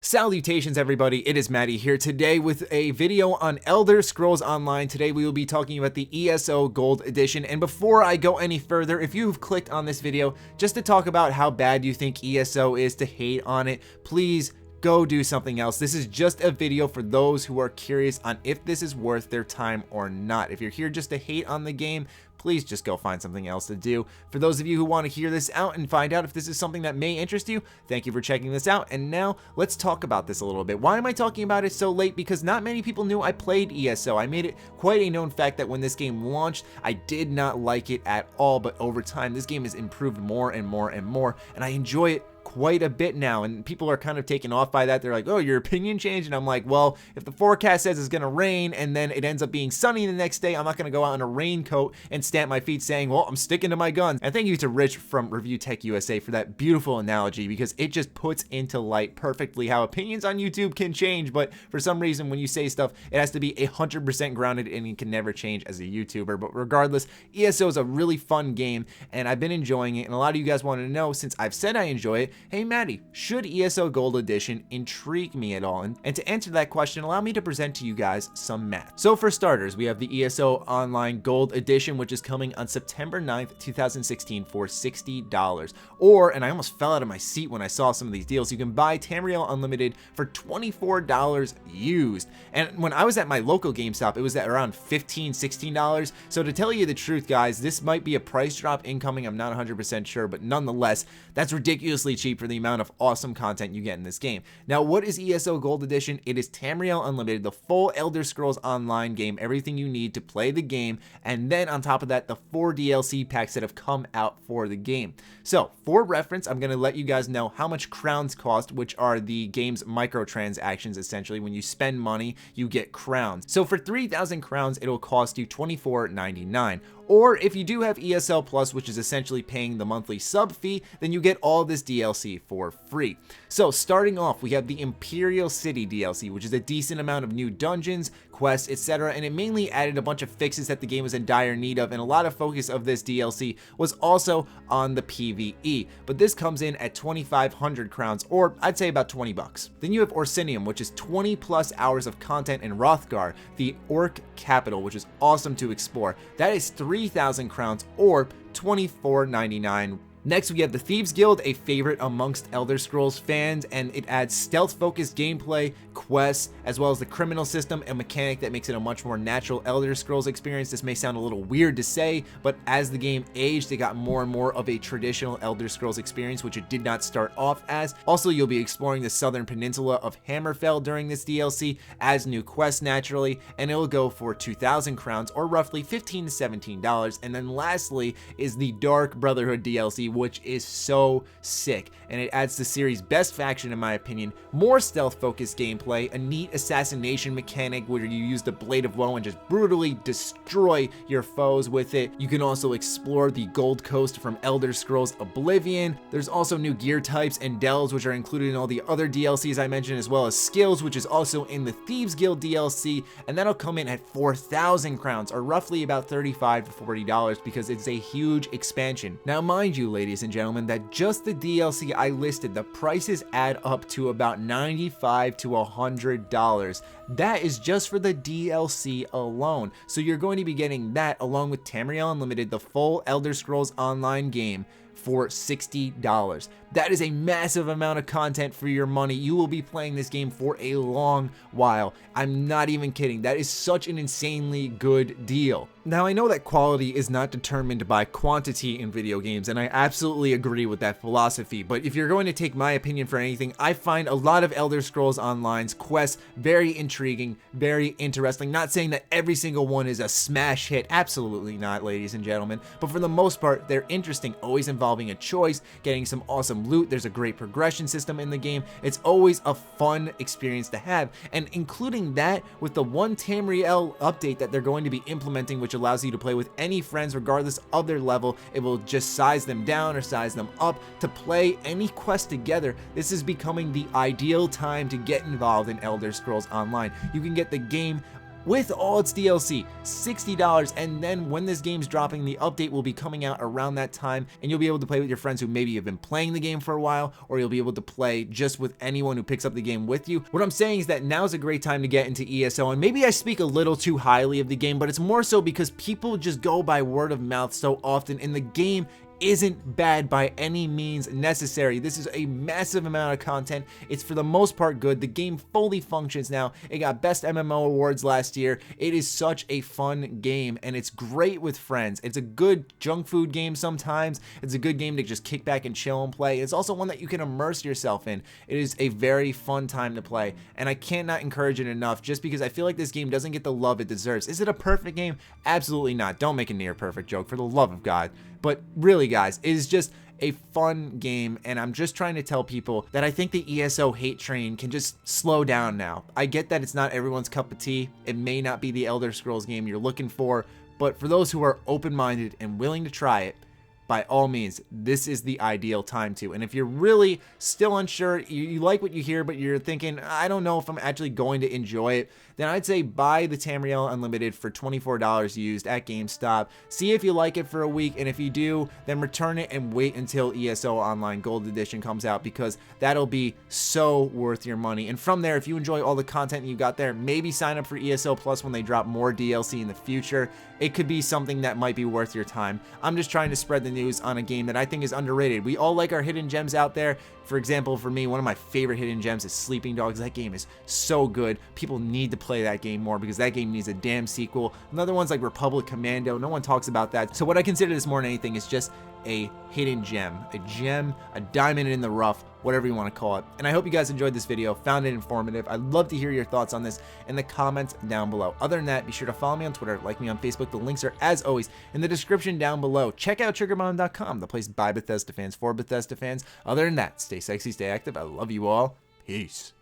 Salutations everybody, it is Matty here today with a video on Elder Scrolls Online. Today we will be talking about the ESO Gold Edition, and before I go any further, if you've clicked on this video just to talk about how bad you think ESO is, to hate on it, please go do something else. This is just a video for those who are curious on if this is worth their time or not. If you're here just to hate on the game, please just go find something else to do. For those of you who want to hear this out and find out if this is something that may interest you, thank you for checking this out. And now let's talk about this a little bit. Why am I talking about it so late? Because not many people knew I played ESO. I made it quite a known fact that when this game launched, I did not like it at all, but over time this game has improved more and more and more, and I enjoy it quite a bit now, and people are kind of taken off by that. They're like, oh, your opinion changed? And I'm like, well, if the forecast says it's gonna rain and then it ends up being sunny the next day, I'm not gonna go out in a raincoat and stamp my feet saying, well, I'm sticking to my guns. And thank you to Rich from Review Tech USA for that beautiful analogy, because it just puts into light perfectly how opinions on YouTube can change, but for some reason when you say stuff, it has to be 100% grounded and it can never change as a YouTuber. But regardless, ESO is a really fun game and I've been enjoying it, and a lot of you guys want to know, since I've said I enjoy it, hey Matty, should ESO Gold Edition intrigue me at all? And to answer that question, allow me to present to you guys some math. So for starters, we have the ESO Online Gold Edition, which is coming on September 9th, 2016 for $60. Or, and I almost fell out of my seat when I saw some of these deals, you can buy Tamriel Unlimited for $24 used. And when I was at my local GameStop, it was at around $15, $16. So to tell you the truth, guys, this might be a price drop incoming. I'm not 100% sure, but nonetheless, that's ridiculously cheap for the amount of awesome content you get in this game. Now, what is ESO Gold Edition? It is Tamriel Unlimited, the full Elder Scrolls Online game, everything you need to play the game, and then on top of that, the 4 DLC packs that have come out for the game. So, for reference, I'm going to let you guys know how much crowns cost, which are the game's microtransactions. Essentially, when you spend money, you get crowns. So for 3,000 crowns, it'll cost you $24.99. Or if you do have ESL Plus, which is essentially paying the monthly sub fee, then you get all this DLC for free. So starting off, we have the Imperial City DLC, which is a decent amount of new dungeons, quests, etc. And it mainly added a bunch of fixes that the game was in dire need of, and a lot of focus of this DLC was also on the PvE. But this comes in at 2,500 crowns, or I'd say about 20 bucks. Then you have Orsinium, which is 20 plus hours of content in Hrothgar, the Orc capital, which is awesome to explore. That is 3,000 crowns, or $24.99. Next, we have the Thieves Guild, a favorite amongst Elder Scrolls fans, and it adds stealth-focused gameplay, quests, as well as the criminal system and mechanic that makes it a much more natural Elder Scrolls experience. This may sound a little weird to say, but as the game aged, it got more and more of a traditional Elder Scrolls experience, which it did not start off as. Also, you'll be exploring the southern peninsula of Hammerfell during this DLC, as new quests naturally, and it'll go for 2,000 crowns, or roughly $15 to $17. And then lastly is the Dark Brotherhood DLC, which is so sick, and it adds the series' best faction in my opinion, more stealth-focused gameplay, a neat assassination mechanic where you use the Blade of Woe and just brutally destroy your foes with it. You can also explore the Gold Coast from Elder Scrolls Oblivion. There's also new gear types and delves, which are included in all the other DLCs I mentioned, as well as skills, which is also in the Thieves Guild DLC, and that'll come in at 4,000 crowns, or roughly about $35 to $40, because it's a huge expansion. Now mind you, ladies and gentlemen, that just the DLC I listed, the prices add up to about $95 to $100. That is just for the DLC alone. So you're going to be getting that along with Tamriel Unlimited, the full Elder Scrolls Online game, for $60. That is a massive amount of content for your money. You will be playing this game for a long while. I'm not even kidding. That is such an insanely good deal. Now, I know that quality is not determined by quantity in video games, and I absolutely agree with that philosophy, but if you're going to take my opinion for anything, I find a lot of Elder Scrolls Online's quests very intriguing, very interesting. Not saying that every single one is a smash hit, absolutely not, ladies and gentlemen, but for the most part, they're interesting, always involving a choice, getting some awesome loot. There's a great progression system in the game. It's always a fun experience to have, and including that with the one Tamriel update that they're going to be implementing, which allows you to play with any friends regardless of their level. It will just size them down or size them up to play any quest together. This is becoming the ideal time to get involved in Elder Scrolls Online. You can get the game with all its DLC, $60. And then when this game's dropping, the update will be coming out around that time, and you'll be able to play with your friends who maybe have been playing the game for a while, or you'll be able to play just with anyone who picks up the game with you. What I'm saying is that now's a great time to get into ESO, and maybe I speak a little too highly of the game, but it's more so because people just go by word of mouth so often, and the game isn't bad by any means necessary. This is a massive amount of content. It's for the most part good. The game fully functions now. It got best MMO awards last year. It is such a fun game, and it's great with friends. It's a good junk food game sometimes. It's a good game to just kick back and chill and play. It's also one that you can immerse yourself in. It is a very fun time to play, and I cannot encourage it enough just because I feel like this game doesn't get the love it deserves. Is it a perfect game? Absolutely not. Don't make a near perfect joke, for the love of God. But really, guys, it is just a fun game, and I'm just trying to tell people that I think the ESO hate train can just slow down now. I get that it's not everyone's cup of tea. It may not be the Elder Scrolls game you're looking for, but for those who are open-minded and willing to try it, by all means, this is the ideal time to. And if you're really still unsure, you like what you hear, but you're thinking, I don't know if I'm actually going to enjoy it, then I'd say buy the Tamriel Unlimited for $24 used at GameStop. See if you like it for a week, and if you do, then return it and wait until ESO Online Gold Edition comes out, because that'll be so worth your money. And from there, if you enjoy all the content you got there, maybe sign up for ESO Plus when they drop more DLC in the future. It could be something that might be worth your time. I'm just trying to spread the news on a game that I think is underrated. We all like our hidden gems out there. For example, for me, one of my favorite hidden gems is Sleeping Dogs. That game is so good. People need to play that game more because that game needs a damn sequel. Another one's like Republic Commando. No one talks about that. So what I consider this more than anything is just a hidden gem, a diamond in the rough, whatever you want to call it. And I hope you guys enjoyed this video, found it informative. I'd love to hear your thoughts on this in the comments down below. Other than that, be sure to follow me on Twitter, like me on Facebook. The links are, as always, in the description down below. Check out triggerbomb.com, the place by Bethesda fans for Bethesda fans. Other than that, stay sexy, stay active. I love you all. Peace.